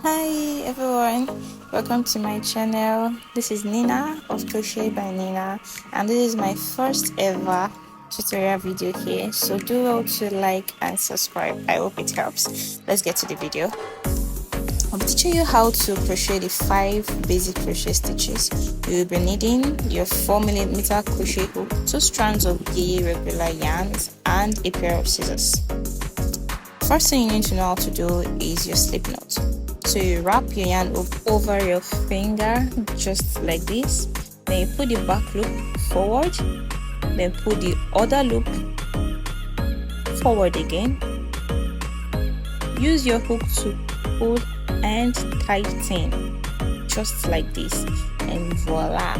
Hi everyone, welcome to my channel. This is Nina of Crochet by Nina, and this is my first ever tutorial video here, so do well to like and subscribe. I hope it helps. Let's get to the video. I'll be teaching you how to crochet the 5 basic crochet stitches. You will be needing your 4mm crochet hook, 2 strands of Yeye regular yarns, and a pair of scissors. First thing you need to know how to do is your slip knot. So you wrap your yarn over your finger just like this, then you put the back loop forward, then put the other loop forward again. Use your hook to pull and tighten just like this, and voila,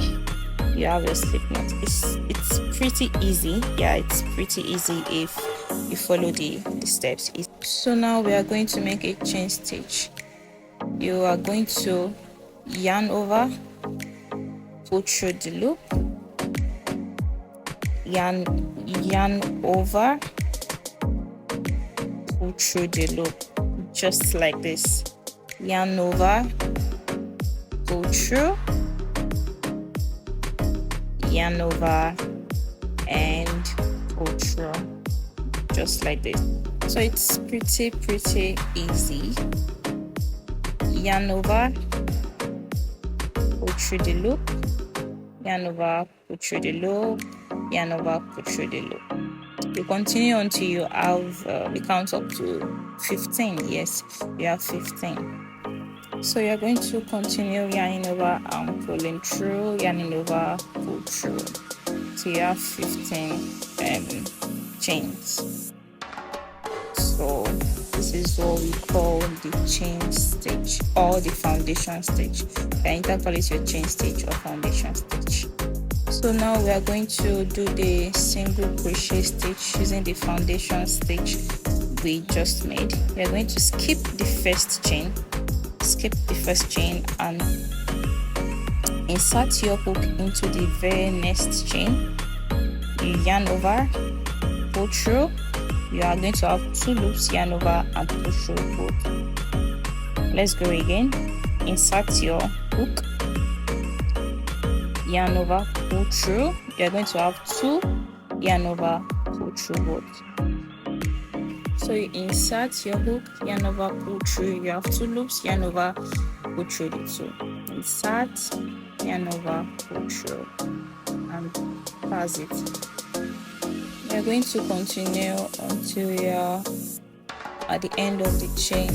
you have your slip knot. It's pretty easy. Yeah, it's pretty easy if you follow the steps. So now we are going to make a chain stitch. You are going to yarn over, pull through the loop, yarn over, pull through the loop just like this. Yarn over, pull through, yarn over, and pull through just like this. So it's pretty easy. Yarn over, pull through the loop, yarn over, pull through the loop, yarn over, pull through the loop. You continue until you have the count up to 15. Yes, you have 15. So you're going to continue yarning over and pulling through, yarning over, pull through. So you have 15 chains. So this is what we call the chain stitch or the foundation stitch. You can either call it your chain stitch or foundation stitch. So now we are going to do the single crochet stitch using the foundation stitch we just made. We are going to skip the first chain, and insert your hook into the very next chain. You yarn over, pull through. You are going to have 2 loops, yarn over and pull through both. Let's go again. Insert your hook, yarn over, pull through. You are going to have 2, yarn over, pull through both. So you insert your hook, yarn over, pull through. You have 2 loops, yarn over, pull through the 2. Insert, yarn over, pull through, and that's it. We are going to continue until you're at the end of the chain.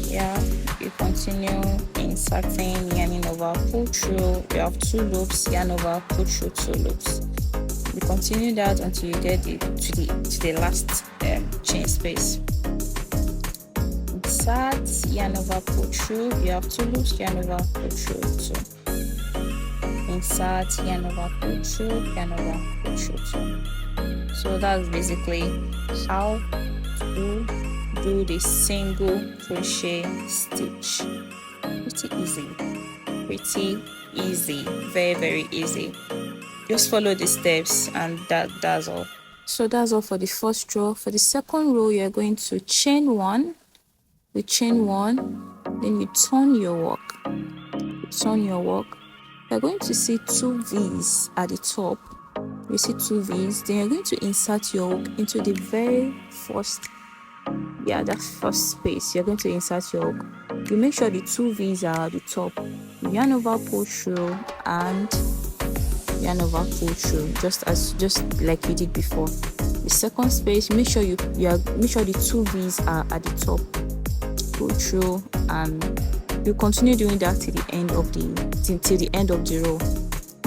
Yeah, you continue inserting, yarning over, pull through. You have 2 loops, yarn over, pull through 2 loops. You continue that until you get to the last chain space. Insert, yarn over, pull through. You have 2 loops, yarn over, pull through 2. Insert, yarn over, pull through, yarn over, pull through 2. So that's basically how to do the single crochet stitch. Pretty easy, very easy. Just follow the steps, and that's all. So that's all for the first row. For the second row, you're going to chain 1. You chain 1, then you turn your work. You're going to see 2 V's at the top. You see 2 V's, then you're going to insert your hook into the very first, that first space. You're going to insert your hook. You make sure the 2 V's are at the top. Yarn over, pull through, and yarn over, pull through, just like we did before. The second space, make sure make sure the 2 V's are at the top. Pull through, and you continue doing that till the end of the row.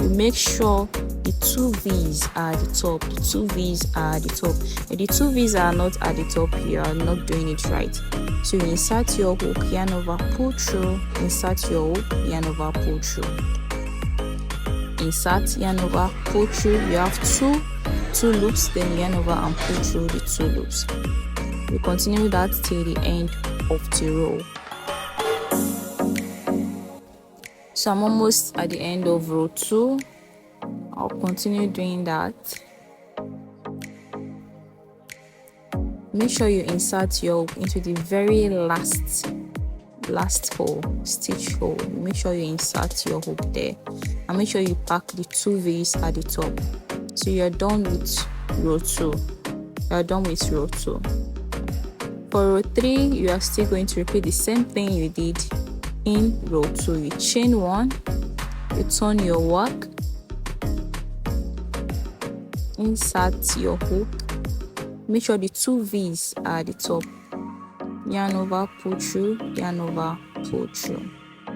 You make sure the 2 V's are at the top. The 2 V's are at the top. If the 2 V's are not at the top, you are not doing it right. So you insert your hook, yarn over, pull through. Insert your hook, yarn over, pull through. Insert, yarn over, pull through. You have two loops, then yarn over and pull through the 2 loops. You continue that till the end of the row. So I'm almost at the end of row 2. I'll continue doing that. Make sure you insert your hook into the very last last hole, stitch hole, make sure you insert your hook there, and make sure you pack the 2 V's at the top. So you're done with row 2. You're done with row 2. For row 3, you are still going to repeat the same thing you did in row 2. You chain 1, you turn your work, insert your hook, make sure the 2 V's are at the top, yarn over, pull through, yarn over, pull through.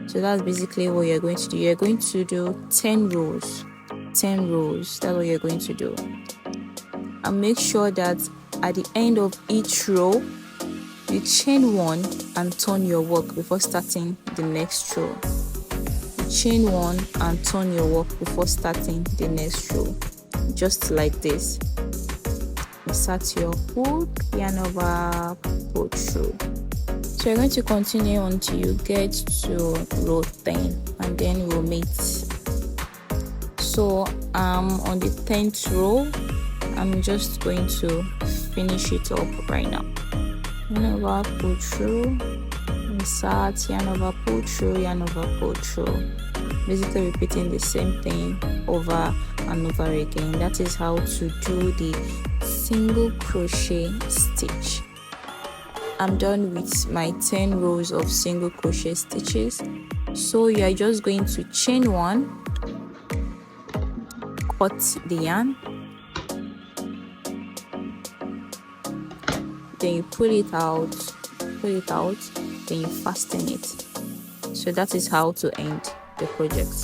So that's basically what you're going to do. You're going to do 10 rows. 10 rows, that's what you're going to do. And make sure that at the end of each row, you chain 1 and turn your work before starting the next row. You chain 1 and turn your work before starting the next row. Just like this. Insert your hook, yarn over, pull through. So you're going to continue until you get to row 10, and then we'll meet. So on the 10th row, I'm just going to finish it up right now. Yarn over, pull through, insert, yarn over, pull through, yarn over, pull through. Basically repeating the same thing over and over again. That is how to do the single crochet stitch. I'm done with my 10 rows of single crochet stitches. So you are just going to chain 1, cut the yarn, then you pull it out, then you fasten it. So that is how to end the project.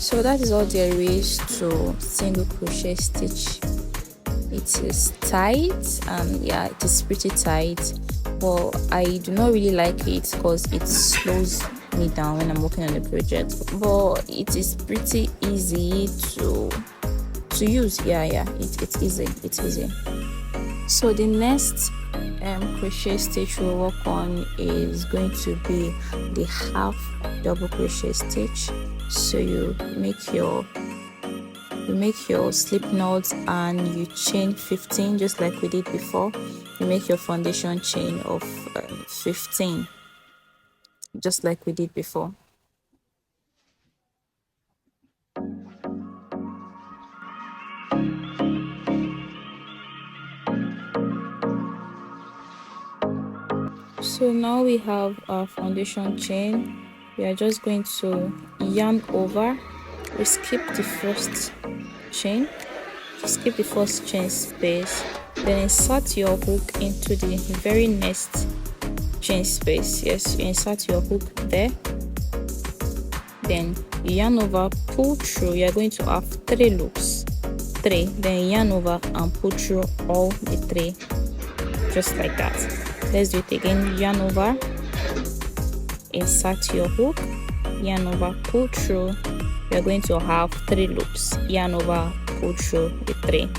So that is all there is to single crochet stitch. It is tight, and yeah, it is pretty tight, but I do not really like it because it slows me down when I'm working on the project. But it is pretty easy to use. It's easy. So the next crochet stitch we'll work on is going to be the half double crochet stitch. So you make your slip knots and you chain 15 just like we did before. You make your foundation chain of 15 just like we did before. So now we have our foundation chain. We are just going to yarn over. We skip the first chain, skip the first chain space, then insert your hook into the very next chain space. Yes, you insert your hook there, then yarn over, pull through. You are going to have 3 loops, 3, then yarn over and pull through all the 3, just like that. Let's do it again. Yarn over, insert your hook, yarn over, pull through. We are going to have 3 loops, yarn over, pull through the 3.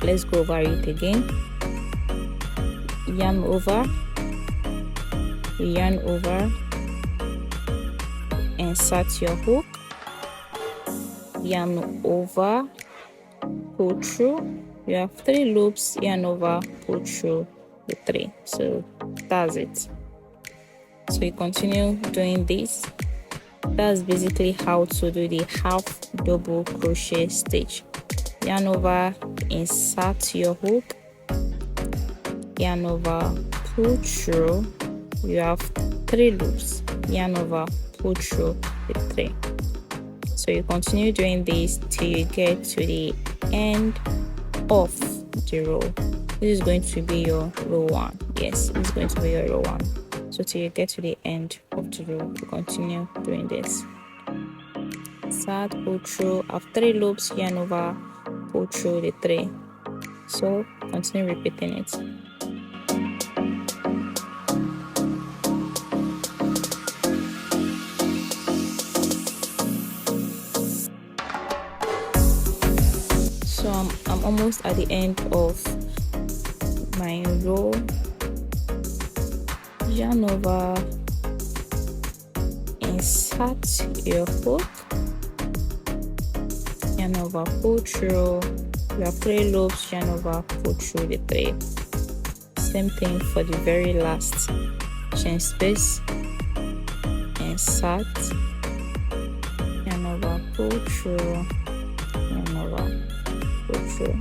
Let's go over it again. Yarn over, insert your hook, yarn over, pull through. You have 3 loops, yarn over, pull through the 3. So that's it. So you continue doing this. That's basically how to do the half double crochet stitch. Yarn over, insert your hook, yarn over, pull through. You have 3 loops, yarn over, pull through the 3. So you continue doing this till you get to the end of the row. This is going to be your row 1. Yes, it's going to be your row 1. So till you get to the end of the row, you continue doing this. Start, pull through, have 3 loops, yarn over, pull through the 3. So continue repeating it. So I'm almost at the end of my row. Yarn over, insert your hook, yarn over, pull through. You have 3 loops, yarn over, pull through the 3. Same thing for the very last chain space, insert, yarn over, pull through, yarn over, pull through.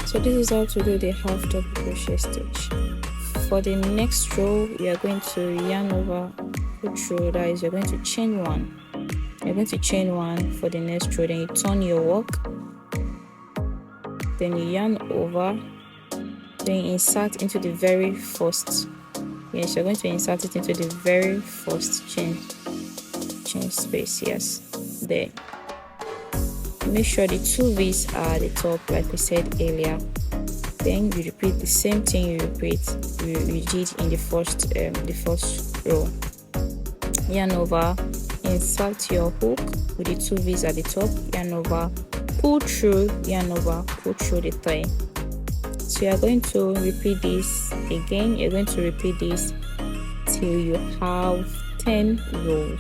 So this is how to do the half double crochet stitch. For the next row, you are going to yarn over, pull through, that is, you're going to chain one. You're going to chain one for the next row, then you turn your work, then you yarn over, then you insert into the very first. Yes, you're going to insert it into the very first chain space. Yes, there. Make sure the 2 V's are at the top, like we said earlier. Then you repeat the same thing you did in the first row. Yarn over, insert your hook with the 2 V's at the top, yarn over, pull through, yarn over, pull through the thread. So you are going to repeat this again. You're going to repeat this till you have 10 rows.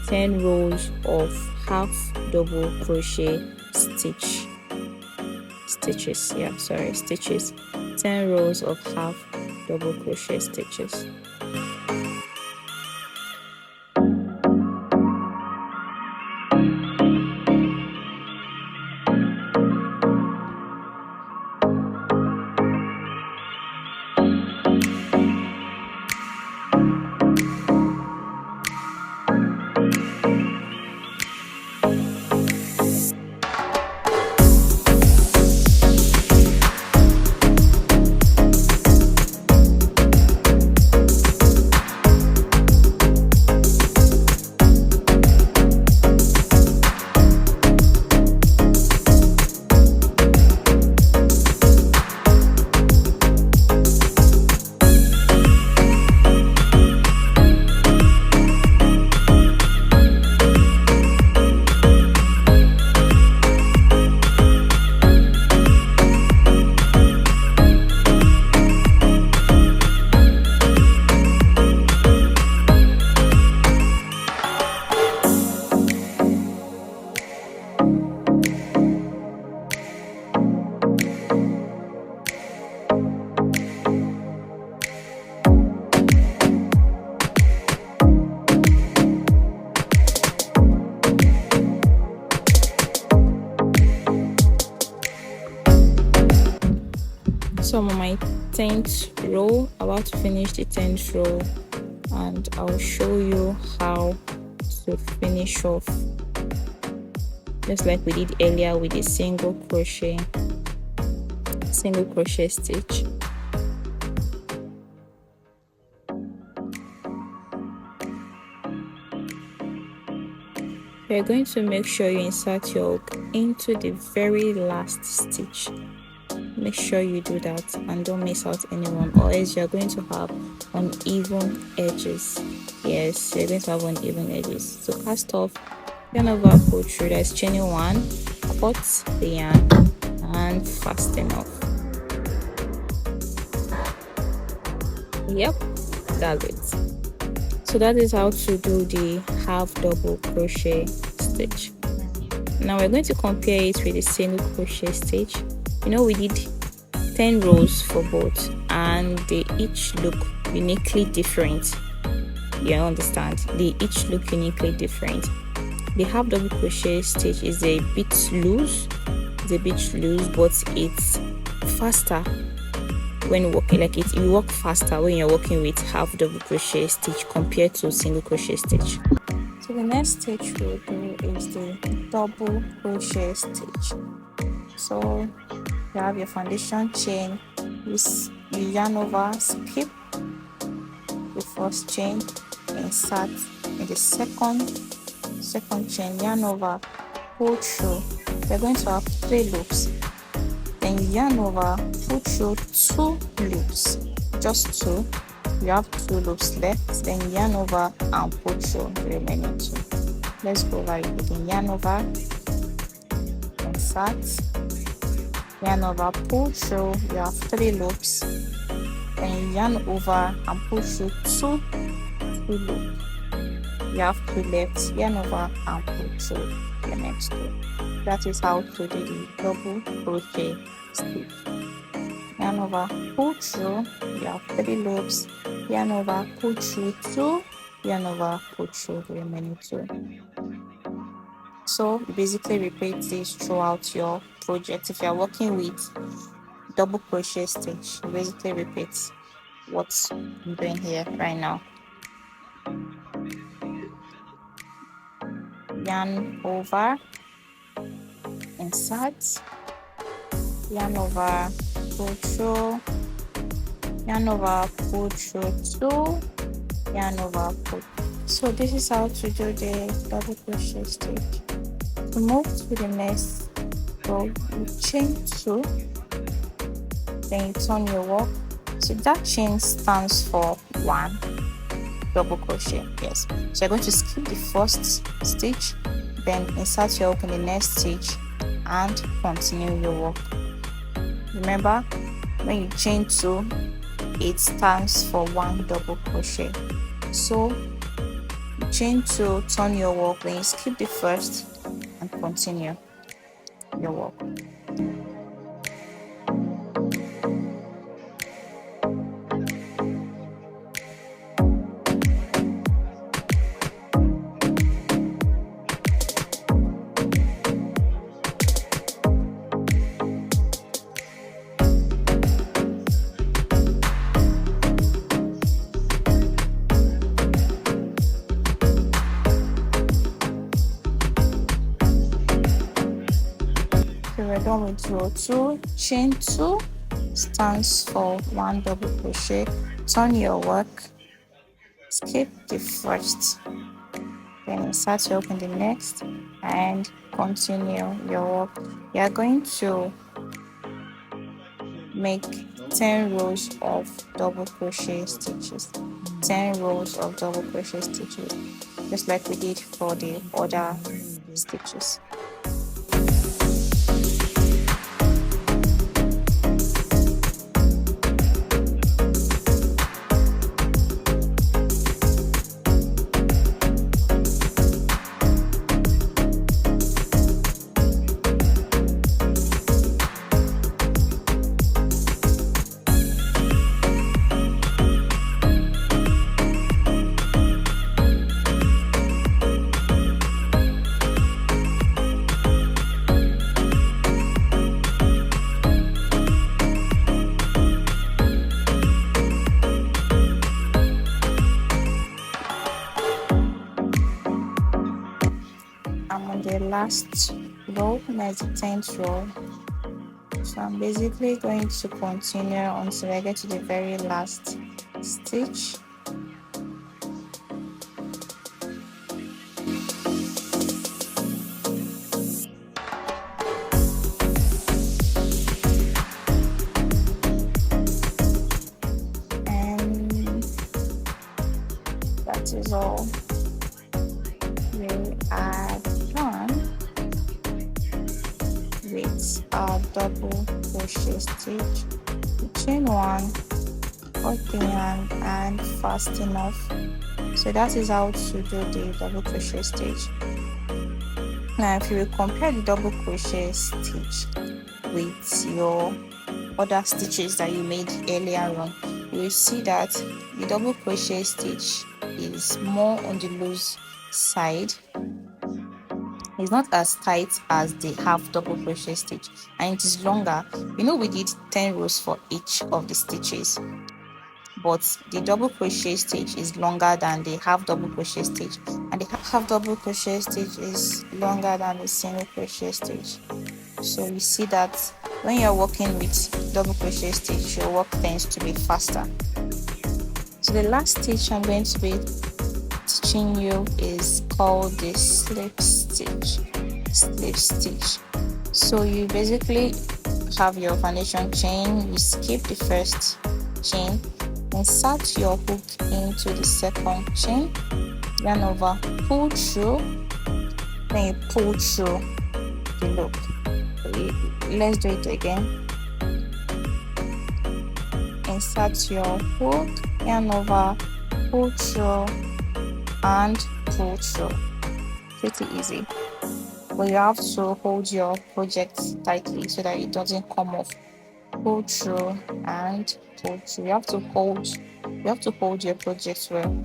10 rows of half double crochet stitches. 10 rows of half double crochet stitches. So I'm on my 10th row, about to finish the 10th row, and I'll show you how to finish off, just like we did earlier with a single crochet stitch. You're going to make sure you insert your hook into the very last stitch. Make sure you do that and don't miss out anyone, or else you're going to have uneven edges. Yes, you're going to have uneven edges. So cast off, yarn over, pull through, that's chaining one, cut the yarn and fasten off. Yep, that's it. So that is how to do the half double crochet stitch. Now we're going to compare it with the single crochet stitch. You know, we did 10 rows for both and they each look uniquely different. You understand? They each look uniquely different. The half double crochet stitch is a bit loose. But it's faster when working, like it you work faster when you're working with half double crochet stitch compared to single crochet stitch. So the next stitch we'll do is the double crochet stitch. So you have your foundation chain, you yarn over, skip the first chain, insert in the second chain, yarn over, pull through. You're going to have 3 loops, then yarn over, pull through 2 loops, just 2. You have 2 loops left, then yarn over and pull through the remaining 2. Let's go over it again. Yarn over, insert, yarn over, pull through. You have 3 loops, then yarn over and pull through 2 loops. You have 2 left, yarn over and pull through the next 2. That is how to do the double crochet stitch. Yarn yarn over, pull through, you have 3 loops, yarn over, pull through 2, yarn over, pull through the remaining 2. So you basically repeat this throughout your project. If you are working with double crochet stitch, you basically repeat what I'm doing here right now. Yarn over, insert, yarn over, pull through, yarn over, pull through 2, yarn over, pull. So this is how to do the double crochet stitch. To move to the next row, you chain 2, then you turn your work. So that chain stands for 1 double crochet. Yes, so you're going to skip the first stitch, then insert your hook in the next stitch and continue your work. Remember, when you chain 2, it stands for 1 double crochet. So you chain 2, turn your work, then you skip the first and continue your work. We're done with row 2. Chain 2 stands for 1 double crochet. Turn your work, skip the first, then insert your hook in the next and continue your work. You are going to make 10 rows of double crochet stitches. 10 rows of double crochet stitches, just like we did for the other stitches. I'm on the last row, that's the 10th row. So I'm basically going to continue until I get to the very last stitch. And that is all. We are done with our double crochet stitch. Chain 1, cut the yarn and fast enough. So that is how to do the double crochet stitch. Now if you will compare the double crochet stitch with your other stitches that you made earlier on, you will see that the double crochet stitch is more on the loose side. It's not as tight as the half double crochet stitch, and it is longer. You know, we did 10 rows for each of the stitches, but the double crochet stitch is longer than the half double crochet stitch, and the half double crochet stitch is longer than the single crochet stitch. So you see that when you're working with double crochet stitch, your work tends to be faster. So the last stitch I'm going to be teaching you is called the slip stitch. So you basically have your foundation chain, you skip the first chain, insert your hook into the second chain, yarn over, pull through, then you pull through the loop. Let's do it again. Insert your hook, yarn over, pull through and pull through. Pretty easy, but you have to hold your project tightly so that it doesn't come off pull through and pull through. You have to hold your project well.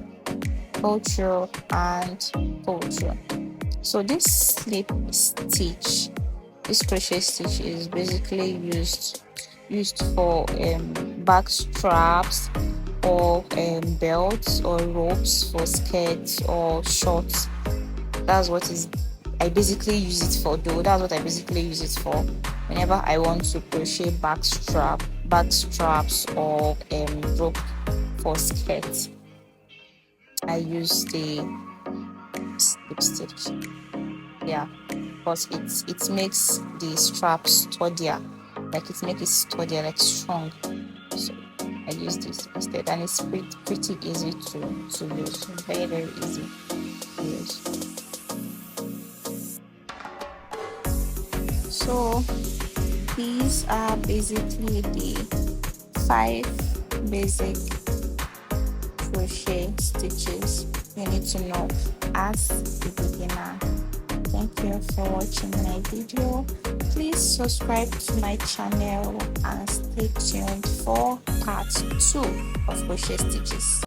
Pull through and pull through. So this slip stitch, this crochet stitch is basically used for back straps or belts or ropes for skirts or shorts. That's what is I basically use it for, though. That's what I basically use it for whenever I want to crochet back straps or rope for skirts. I use the slip stitch. Yeah, because it makes the straps sturdier, like it makes it sturdier, like strong. So I use this instead, and it's pretty easy to use. Very, very easy to use. So these are basically the 5 basic crochet stitches you need to know as a beginner. Thank you for watching my video. Please subscribe to my channel and stay tuned for part 2 of crochet stitches.